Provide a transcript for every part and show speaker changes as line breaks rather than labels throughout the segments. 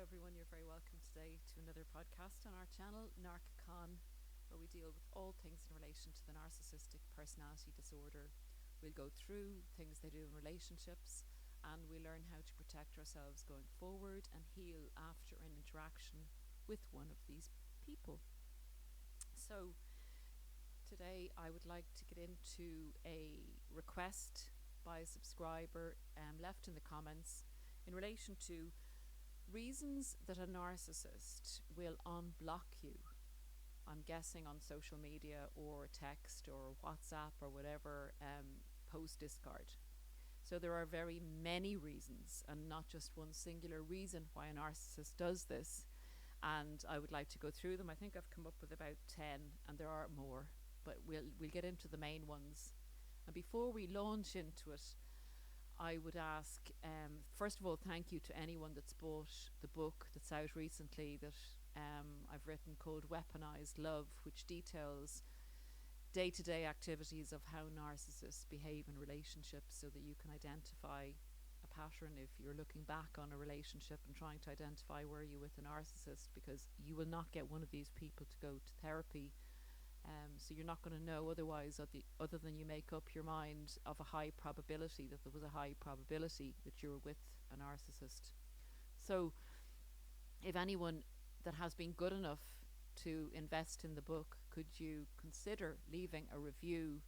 everyone. You're very welcome today to another podcast on our channel, narcscon, where we deal with all things in relation to the narcissistic personality disorder. We'll go through things they do in relationships, and we learn how to protect ourselves going forward and heal after an interaction with one of these people. So today I would like to get into a request by a subscriber left in the comments in relation to reasons that a narcissist will unblock you. I'm guessing on social media or text or WhatsApp or whatever, post discard. So there are very many reasons and not just one singular reason why a narcissist does this. And I would like to go through them. I think I've come up with about 10 and there are more, but we'll get into the main ones. And before we launch into it, I would ask, first of all, thank you to anyone that's bought the book that's out recently that I've written called Weaponized Love, which details day-to-day activities of how narcissists behave in relationships so that you can identify a pattern if you're looking back on a relationship and trying to identify where you're with a narcissist, because you will not get one of these people to go to therapy. So you're not going to know otherwise, other than you make up your mind of a high probability that there was a high probability that you were with a narcissist. So if anyone that has been good enough to invest in the book, could you consider leaving a review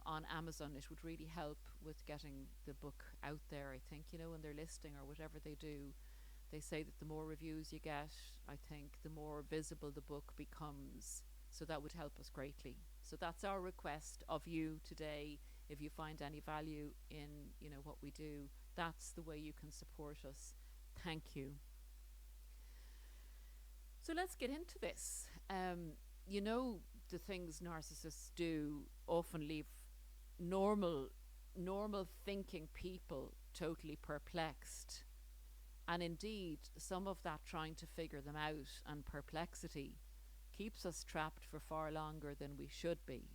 on Amazon? It would really help with getting the book out there. I think, when they're listing or whatever they do, they say that the more reviews you get, I think the more visible the book becomes. So that would help us greatly. So that's our request of you today. If you find any value in, what we do, that's the way you can support us. Thank you. So let's get into this. The things narcissists do often leave normal thinking people totally perplexed. And indeed, some of that trying to figure them out and perplexity keeps us trapped for far longer than we should be.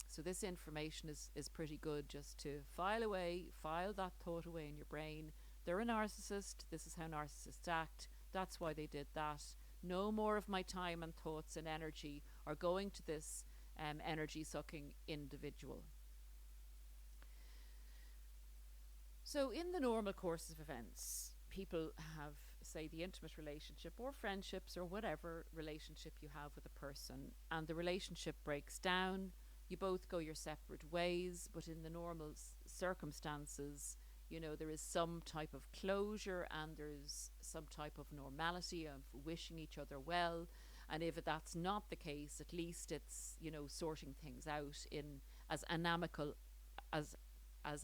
So this information is pretty good just to file that thought away in your brain. They're a narcissist. This is how narcissists act. That's why they did that. No more of my time and thoughts and energy are going to this energy-sucking individual. So in the normal course of events, people have, say, the intimate relationship or friendships or whatever relationship you have with a person, and the relationship breaks down. You both go your separate ways, but in the normal circumstances, there is some type of closure and there's some type of normality of wishing each other well. And if that's not the case, at least it's, sorting things out in as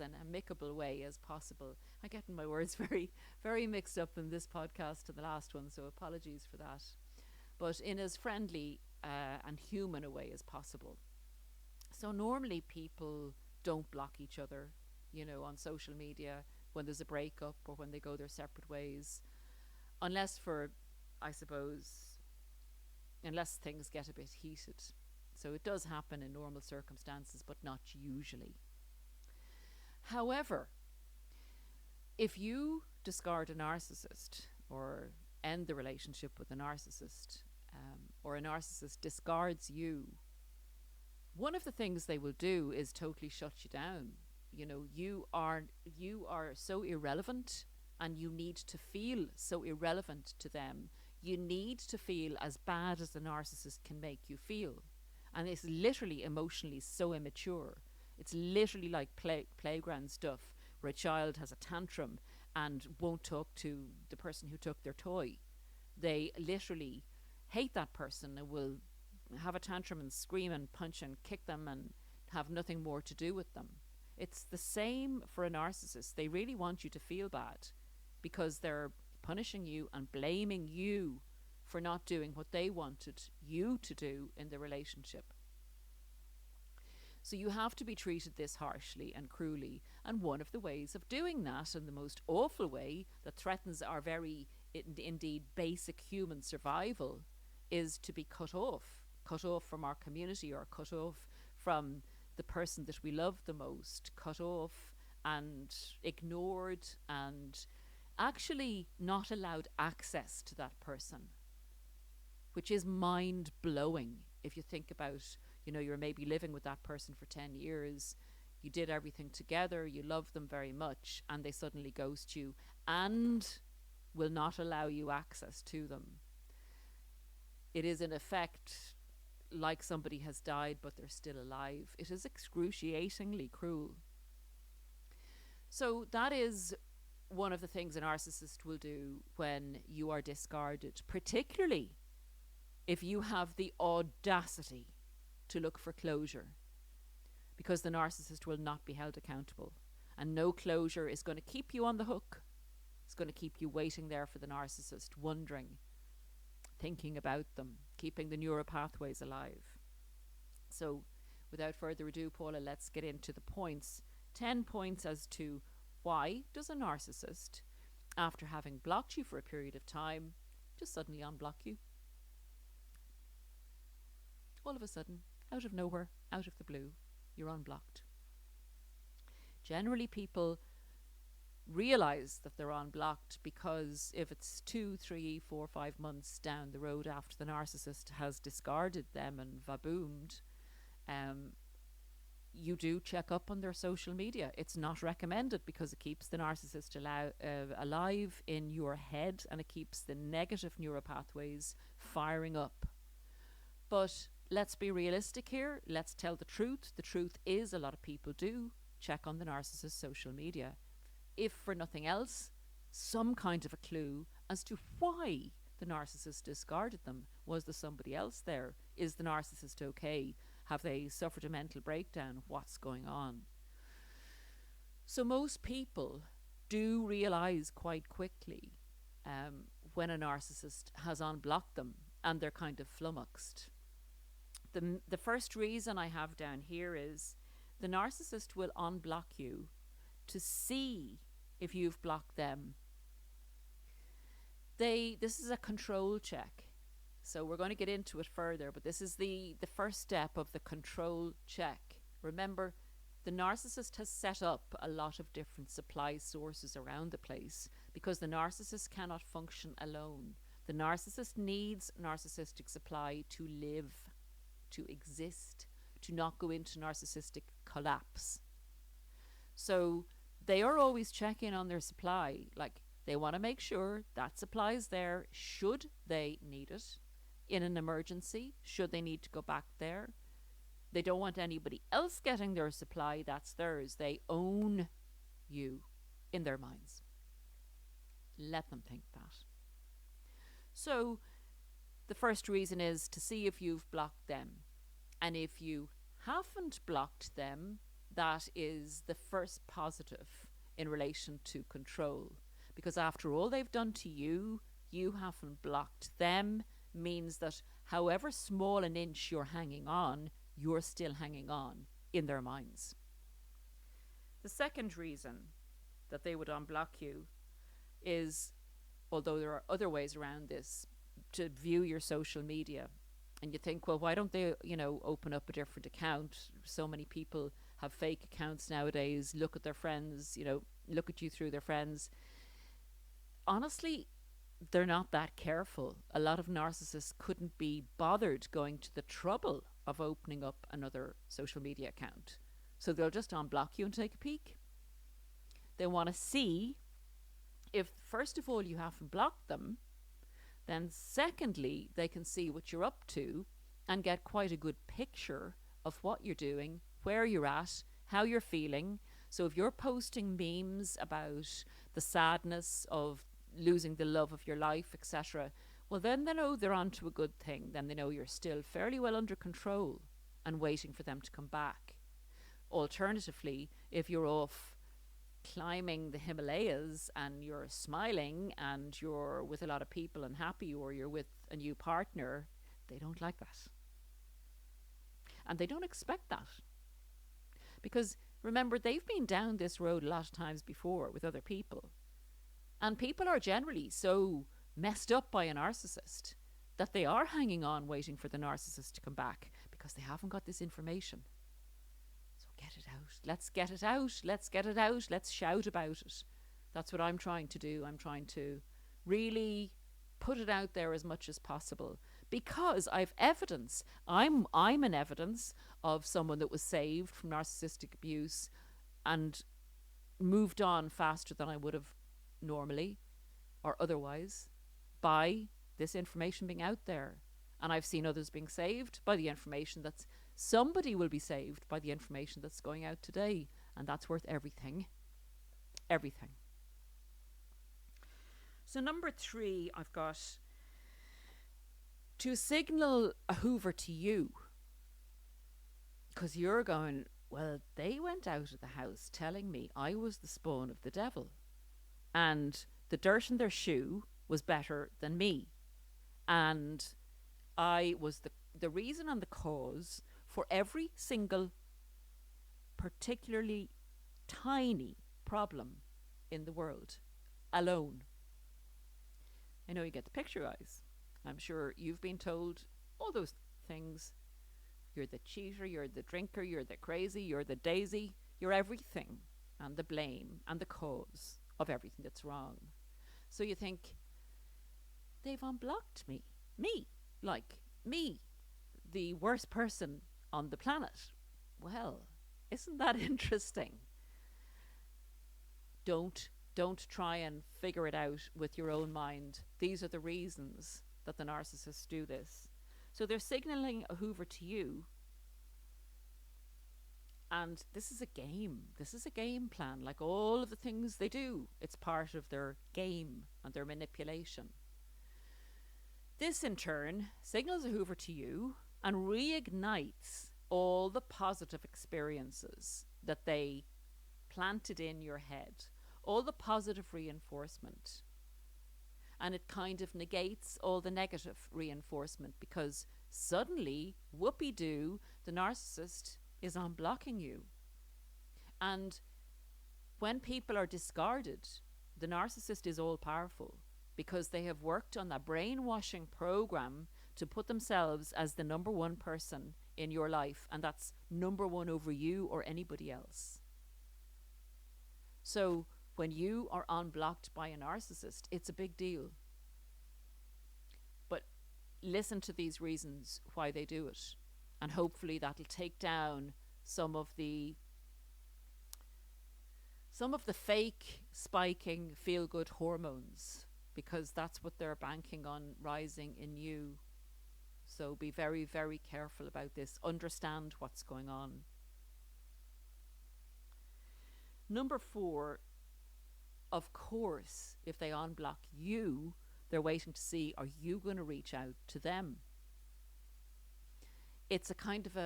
an amicable way as possible. I'm getting my words very, very mixed up in this podcast and the last one, so apologies for that. But in as friendly and human a way as possible. So normally people don't block each other, on social media when there's a breakup or when they go their separate ways, unless things get a bit heated. So it does happen in normal circumstances, but not usually. However, if you discard a narcissist or end the relationship with a narcissist, or a narcissist discards you, one of the things they will do is totally shut you down. You are so irrelevant, and you need to feel so irrelevant to them. You need to feel as bad as the narcissist can make you feel. And it's literally emotionally so immature. It's literally like playground stuff where a child has a tantrum and won't talk to the person who took their toy. They literally hate that person and will have a tantrum and scream and punch and kick them and have nothing more to do with them. It's the same for a narcissist. They really want you to feel bad because they're punishing you and blaming you for not doing what they wanted you to do in the relationship. So you have to be treated this harshly and cruelly. And one of the ways of doing that, and the most awful way that threatens our very, indeed, basic human survival, is to be cut off from our community, or cut off from the person that we love the most, cut off and ignored and actually not allowed access to that person, which is mind-blowing if you think about, you're maybe living with that person for 10 years, you did everything together, you love them very much, and they suddenly ghost you and will not allow you access to them. It is in effect like somebody has died but they're still alive. It is excruciatingly cruel. So that is one of the things a narcissist will do when you are discarded, particularly if you have the audacity to look for closure, because the narcissist will not be held accountable, and no closure is going to keep you on the hook. It's going to keep you waiting there for the narcissist, wondering, thinking about them, keeping the neural pathways alive. So without further ado, Paula, let's get into the points. 10 points as to why does a narcissist, after having blocked you for a period of time, just suddenly unblock you. All of a sudden, out of nowhere, out of the blue, you're unblocked. Generally, people realize that they're unblocked because if it's 2, 3, 4, 5 months down the road after the narcissist has discarded them and vaboomed, you do check up on their social media. It's not recommended because it keeps the narcissist alive in your head, and it keeps the negative neural pathways firing up. But let's be realistic here. Let's tell the truth. The truth is a lot of people do check on the narcissist's social media, if for nothing else, some kind of a clue as to why the narcissist discarded them. Was there somebody else there? Is the narcissist okay? Have they suffered a mental breakdown? What's going on? So most people do realize quite quickly when a narcissist has unblocked them and they're kind of flummoxed. The first reason I have down here is the narcissist will unblock you to see if you've blocked them. This is a control check. So we're going to get into it further, but this is the first step of the control check. Remember, the narcissist has set up a lot of different supply sources around the place because the narcissist cannot function alone. The narcissist needs narcissistic supply to live, to exist, to not go into narcissistic collapse. So they are always checking on their supply. Like, they want to make sure that supply is there should they need it in an emergency, should they need to go back there. They don't want anybody else getting their supply. That's theirs. They own you in their minds. Let them think that. So the first reason is to see if you've blocked them. And if you haven't blocked them, that is the first positive in relation to control. Because after all they've done to you, you haven't blocked them, means that however small an inch you're hanging on, you're still hanging on in their minds. The second reason that they would unblock you is, although there are other ways around this, to view your social media. And you think, well, why don't they, open up a different account? So many people have fake accounts nowadays, look at their friends, look at you through their friends. Honestly, they're not that careful. A lot of narcissists couldn't be bothered going to the trouble of opening up another social media account. So they'll just unblock you and take a peek. They want to see if, first of all, you haven't blocked them. Then secondly, they can see what you're up to and get quite a good picture of what you're doing, where you're at, how you're feeling. So if you're posting memes about the sadness of losing the love of your life, etc., well, then they know they're onto a good thing. Then they know you're still fairly well under control and waiting for them to come back. Alternatively, if you're off climbing the Himalayas and you're smiling and you're with a lot of people and happy, or you're with a new partner, they don't like that. And they don't expect that. Because remember, they've been down this road a lot of times before with other people. And people are generally so messed up by a narcissist that they are hanging on waiting for the narcissist to come back because they haven't got this information. So get it out. Let's get it out. Let's get it out. Let's shout about it. That's what I'm trying to do. I'm trying to really put it out there as much as possible, because I've evidence. I'm an evidence of someone that was saved from narcissistic abuse and moved on faster than I would have normally or otherwise by this information being out there. And I've seen others being saved by the information that's somebody will be saved by the information that's going out today. And that's worth everything. Everything. So number 3, I've got to signal a Hoover to you. Because you're going, well, they went out of the house telling me I was the spawn of the devil. And the dirt in their shoe was better than me. And I was the reason and the cause for every single particularly tiny problem in the world alone. I know you get the picture, guys. I'm sure you've been told all those things. You're the cheater, you're the drinker, you're the crazy, you're the daisy, you're everything, and the blame and the cause of everything that's wrong. So you think, they've unblocked me, like me, the worst person on the planet. Well, isn't that interesting? Don't try and figure it out with your own mind. These are the reasons that the narcissists do this. So they're signaling a Hoover to you. And this is a game. This is a game plan. Like all of the things they do, it's part of their game and their manipulation. This, in turn, signals a Hoover to you and reignites all the positive experiences that they planted in your head, all the positive reinforcement. And it kind of negates all the negative reinforcement, because suddenly, whoopee-doo, the narcissist is unblocking you. And when people are discarded, the narcissist is all-powerful, because they have worked on that brainwashing program to put themselves as the number one person in your life, and that's number one over you or anybody else. So when you are unblocked by a narcissist, it's a big deal. But listen to these reasons why they do it, and hopefully that'll take down some of the fake spiking feel-good hormones, because that's what they're banking on rising in you. So be very, very careful about this. Understand what's going on. Number 4, of course, if they unblock you, they're waiting to see, are you going to reach out to them? It's a kind of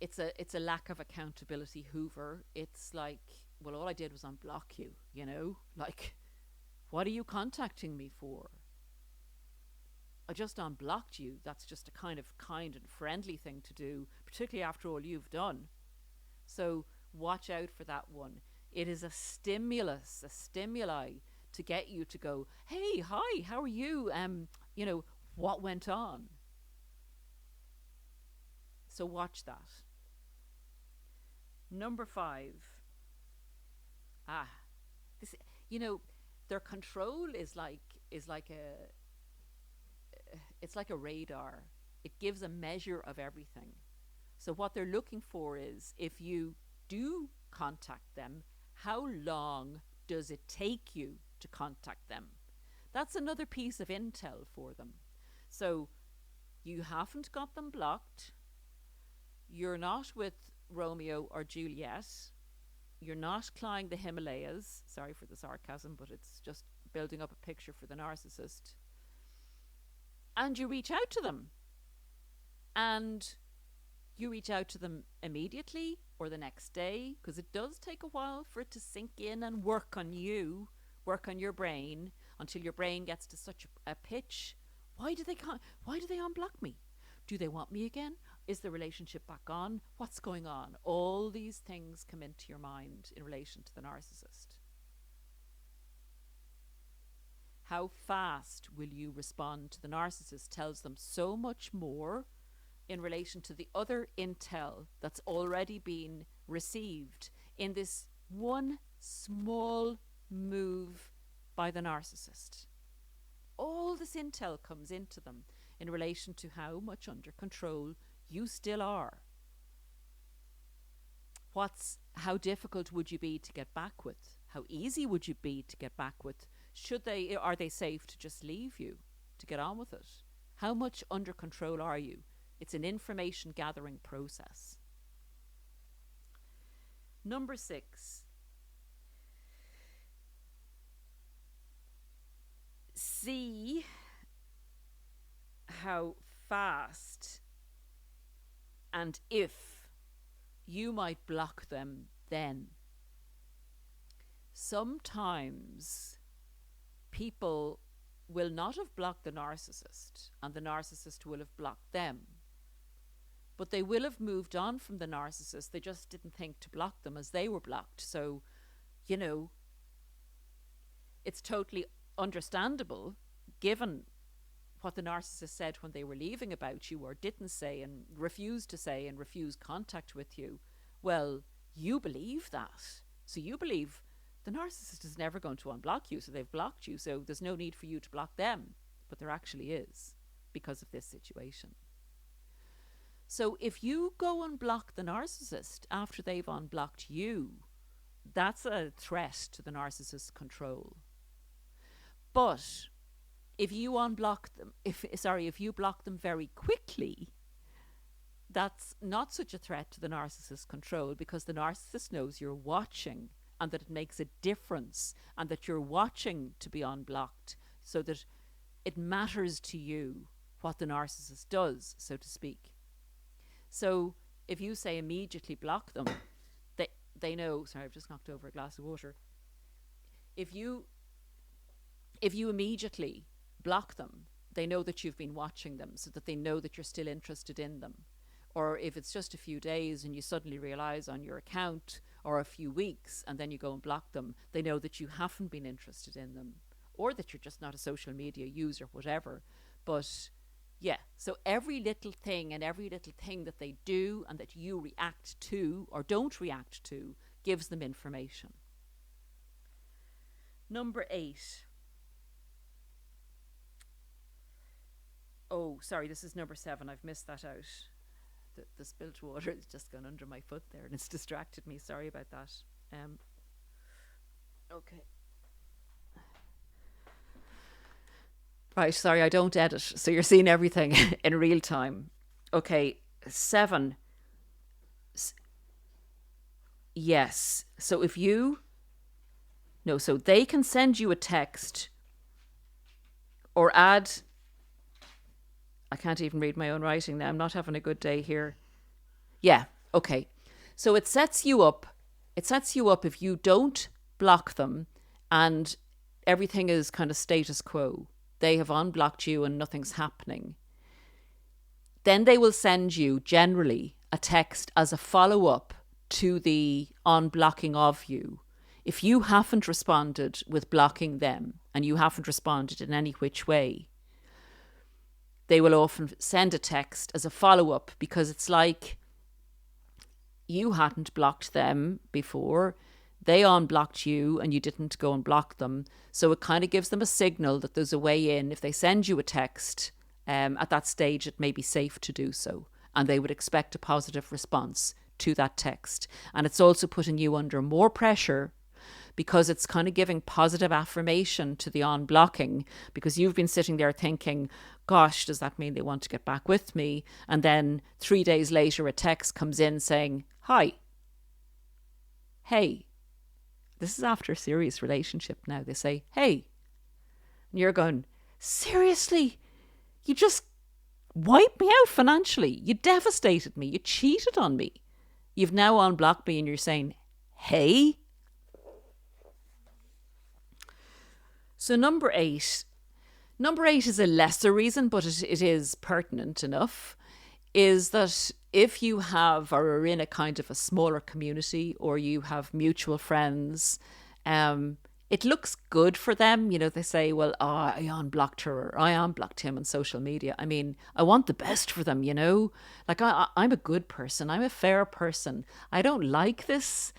it's a lack of accountability Hoover. It's like, well, all I did was unblock you, you know? Like, what are you contacting me for? I just unblocked you. That's just a kind and friendly thing to do, particularly after all you've done. So watch out for that one. It is a stimuli to get you to go, hey, hi, how are you? What went on? So watch that. Number 5. This, their control is like a radar. It gives a measure of everything. So what they're looking for is, if you do contact them, how long does it take you to contact them? That's another piece of intel for them. So you haven't got them blocked. You're not with Romeo or Juliet. You're not climbing the Himalayas. Sorry for the sarcasm, but it's just building up a picture for the narcissist. And you reach out to them. And you reach out to them immediately or the next day, because it does take a while for it to sink in and work on you, work on your brain, until your brain gets to such a pitch. Why do they unblock me? Do they want me again? Is the relationship back on? What's going on? All these things come into your mind in relation to the narcissist. How fast will you respond to the narcissist tells them so much more in relation to the other intel that's already been received in this one small move by the narcissist. All this intel comes into them in relation to how much under control you still are. How difficult would you be to get back with? How easy would you be to get back with? Are they safe to just leave you, to get on with it? How much under control are you? It's an information gathering process. Number 6. See how fast and if you might block them then. Sometimes people will not have blocked the narcissist and the narcissist will have blocked them. But they will have moved on from the narcissist. They just didn't think to block them as they were blocked. So, it's totally understandable, given what the narcissist said when they were leaving about you, or didn't say and refused to say and refused contact with you. Well, you believe that. So you believe the narcissist is never going to unblock you, so they've blocked you, so there's no need for you to block them. But there actually is, because of this situation. So if you go unblock the narcissist after they've unblocked you, that's a threat to the narcissist's control. But if you block them very quickly, that's not such a threat to the narcissist's control, because the narcissist knows you're watching and that it makes a difference and that you're watching to be unblocked, so that it matters to you what the narcissist does, so to speak. So if you say immediately block them, they know, sorry, I've just knocked over a glass of water. If you immediately block them, they know that you've been watching them, so that they know that you're still interested in them. Or if it's just a few days and you suddenly realize on your account, or a few weeks, and then you go and block them, they know that you haven't been interested in them, or that you're just not a social media user, whatever. But yeah, so every little thing that they do and that you react to or don't react to gives them information. Number 8. Oh, sorry, this is number 7. I've missed that out. The spilt water has just gone under my foot there and it's distracted me. Sorry about that. Okay. Right, sorry, I don't edit, so you're seeing everything in real time. Okay, 7. Yes, so so they can send you a text or add... I can't even read my own writing now. I'm not having a good day here. Yeah, okay. So it sets you up. It sets you up if you don't block them and everything is kind of status quo. They have unblocked you and nothing's happening. Then they will send you generally a text as a follow-up to the unblocking of you. If you haven't responded with blocking them and you haven't responded in any which way, they will often send a text as a follow-up, because it's like you hadn't blocked them before, they unblocked you and you didn't go and block them. So it kind of gives them a signal that there's a way in. If they send you a text, at that stage it may be safe to do so, and they would expect a positive response to that text. And it's also putting you under more pressure, because it's kind of giving positive affirmation to the unblocking, because you've been sitting there thinking, gosh, does that mean they want to get back with me? And then 3 days later, a text comes in saying, hi, hey, this is after a serious relationship now. They say, hey, and you're going, seriously? You just wiped me out financially. You devastated me. You cheated on me. You've now unblocked me and you're saying, hey? So number 8. Number 8 is a lesser reason, but it is pertinent enough, is that if you have or are in a kind of a smaller community, or you have mutual friends, it looks good for them. They say, well, I unblocked her or I unblocked him on social media. I mean, I want the best for them, Like I'm a good person. I'm a fair person. I don't like this.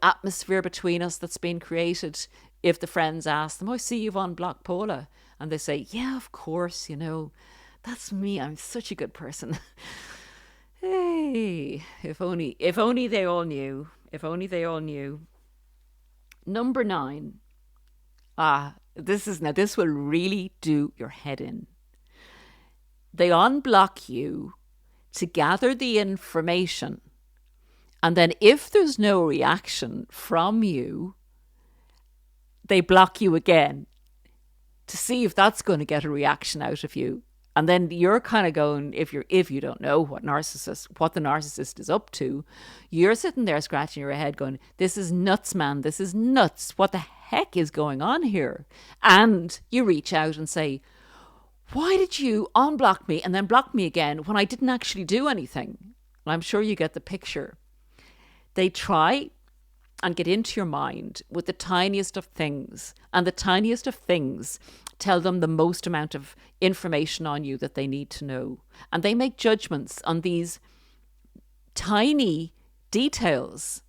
atmosphere between us that's been created. If the friends ask them, "Oh, I see you've unblocked Paula," and they say, "Yeah, of course, that's me. I'm such a good person." Hey, if only they all knew. If only they all knew. Number 9. This will really do your head in. They unblock you to gather the information, and then if there's no reaction from you, they block you again to see if that's going to get a reaction out of you. And then you're kind of going, if you don't know what the narcissist is up to, you're sitting there scratching your head going, "This is nuts, man. This is nuts. What the heck is going on here?" And you reach out and say, "Why did you unblock me and then block me again when I didn't actually do anything?" And I'm sure you get the picture. They try and get into your mind with the tiniest of things, and the tiniest of things tell them the most amount of information on you that they need to know. And they make judgments on these tiny details.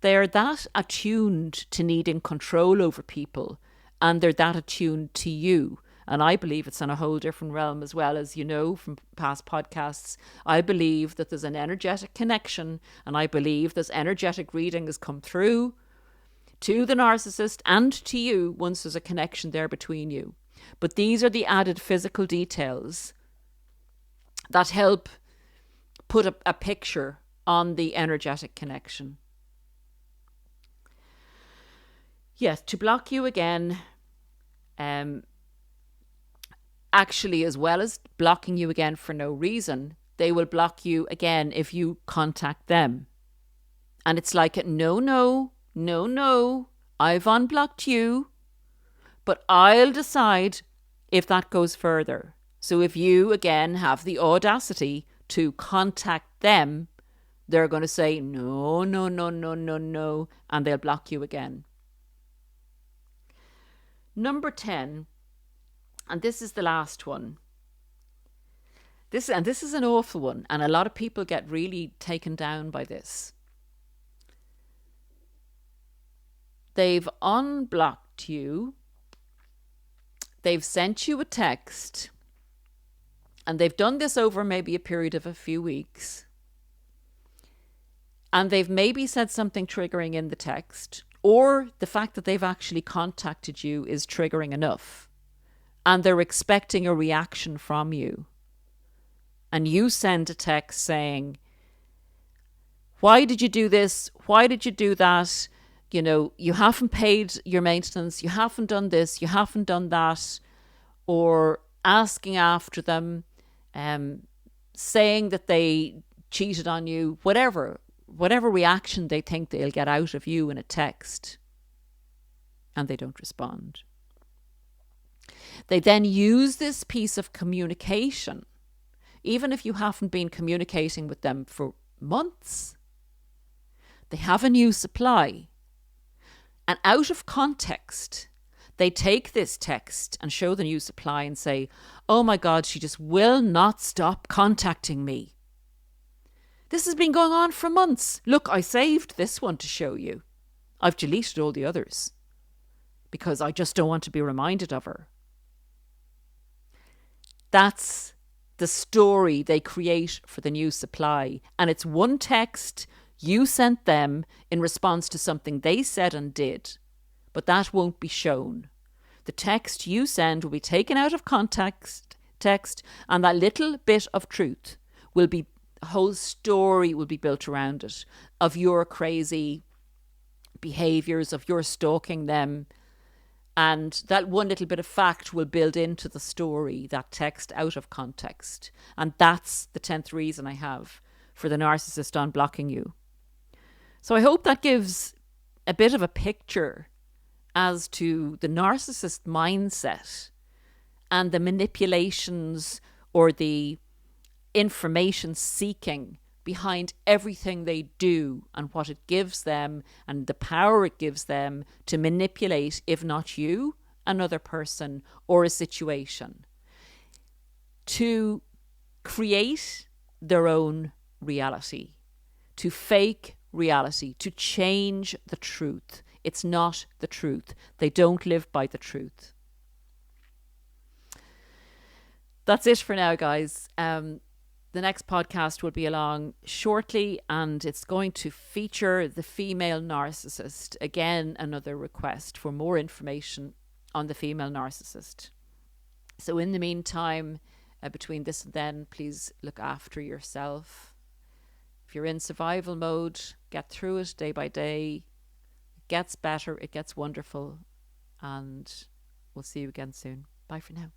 They're that attuned to needing control over people, and they're that attuned to you. And I believe it's on a whole different realm as well. As you know from past podcasts, I believe that there's an energetic connection, and I believe this energetic reading has come through to the narcissist and to you once there's a connection there between you. But these are the added physical details that help put a picture on the energetic connection. Yes, to block you again, actually, as well as blocking you again for no reason, they will block you again if you contact them. And it's like, no, I've unblocked you, but I'll decide if that goes further. So if you, again, have the audacity to contact them, they're going to say, no, and they'll block you again. Number 10, and this is the last one. This is an awful one, and a lot of people get really taken down by this. They've unblocked you, they've sent you a text, and they've done this over maybe a period of a few weeks, and they've maybe said something triggering in the text, or the fact that they've actually contacted you is triggering enough, and they're expecting a reaction from you. And you send a text saying, "Why did you do this? Why did you do that? You haven't paid your maintenance. You haven't done this. You haven't done that." Or asking after them, saying that they cheated on you, whatever reaction they think they'll get out of you in a text. And they don't respond. They then use this piece of communication, even if you haven't been communicating with them for months. They have a new supply. And out of context, they take this text and show the new supply and say, "Oh my God, she just will not stop contacting me. This has been going on for months. Look, I saved this one to show you. I've deleted all the others because I just don't want to be reminded of her." That's the story they create for the new supply. And it's one text you sent them in response to something they said and did. But that won't be shown. The text you send will be taken out of context, and that little bit of truth will be, a whole story will be built around it, of your crazy behaviours, of your stalking them. And that one little bit of fact will build into the story, that text out of context. And that's the 10th reason I have for the narcissist unblocking you. So I hope that gives a bit of a picture as to the narcissist mindset and the manipulations or the information seeking behind everything they do, and what it gives them and the power it gives them to manipulate, if not you, another person or a situation, to create their own reality, to fake reality, to change the truth. It's not the truth. They don't live by the truth. That's it for now, guys. The next podcast will be along shortly, and it's going to feature the female narcissist. Again, another request for more information on the female narcissist. So in the meantime, between this and then, please look after yourself. If you're in survival mode, get through it day by day. It gets better, it gets wonderful, and we'll see you again soon. Bye for now.